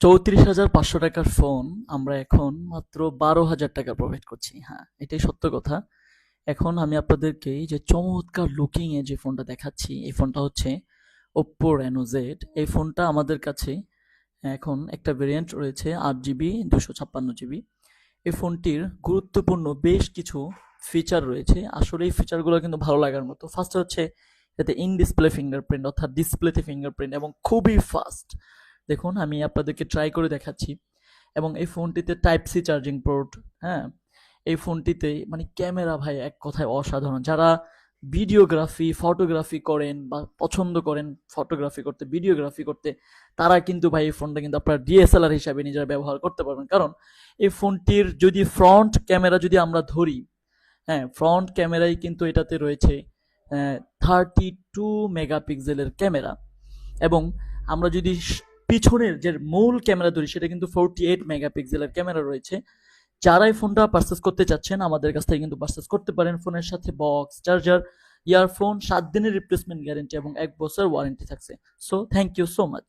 34,500 টাকার ফোন আমরা এখন মাত্র 12,000 টাকা প্রোভাইড করছি। হ্যাঁ, এটাই সত্য কথা। এখন আমি আপনাদেরকে এই যে চমৎকার লুকিং এ যে ফোনটা দেখাচ্ছি, এই ফোনটা হচ্ছে Oppo Reno Z। এই ফোনটা আমাদের কাছে এখন একটা ভেরিয়েন্ট রয়েছে 8 জিবি 256 জিবি। এই ফোনটির গুরুত্বপূর্ণ বেশ কিছু ফিচার রয়েছে। আসলে এই ফিচারগুলো কিন্তু ভালো লাগার মতো। ফার্স্ট হচ্ছে এতে ইন ডিসপ্লে ফিঙ্গারপ্রিন্ট, অর্থাৎ ডিসপ্লেতে ফিঙ্গারপ্রিন্ট এবং খুবই ফাস্ট। দেখুন আমি আপনাদেরকে ট্রাই করে দেখাচ্ছি। এবং এই ফোনটিতে টাইপ সি চার্জিং পোর্ট। হ্যাঁ, এই ফোনটিতে মানে ক্যামেরা ভাই এক কথায় অসাধারণ। যারা ভিডিওগ্রাফি ফটোগ্রাফি করেন বা পছন্দ করেন ফটোগ্রাফি করতে ভিডিওগ্রাফি করতে, তারা কিন্তু ভাই এই ফোনটা কিন্তু আপনার ডিএসএলআর হিসাবে নিজেরা ব্যবহার করতে পারবেন। কারণ এই ফোনটির যদি ফ্রন্ট ক্যামেরা যদি আমরা ধরি, হ্যাঁ ফ্রন্ট ক্যামেরাই কিন্তু এটাতে রয়েছে 32 মেগাপিক্সেলের ক্যামেরা। এবং আমরা যদি পিছনের যে মূল ক্যামেরা ধরি সেটা কিন্তু 48 মেগাপিক্সেলের ক্যামেরা রয়েছে। যারা এই ফোনটা পারচেস করতে চাচ্ছেন আমাদের কাছ থেকে কিন্তু পারচেস করতে পারেন। ফোনের সাথে বক্স, চার্জার, ইয়ারফোন, 7 দিনের রিপ্লেসমেন্ট গ্যারেন্টি এবং 1 বছর ওয়ারেন্টি থাকছে। So thank you so much.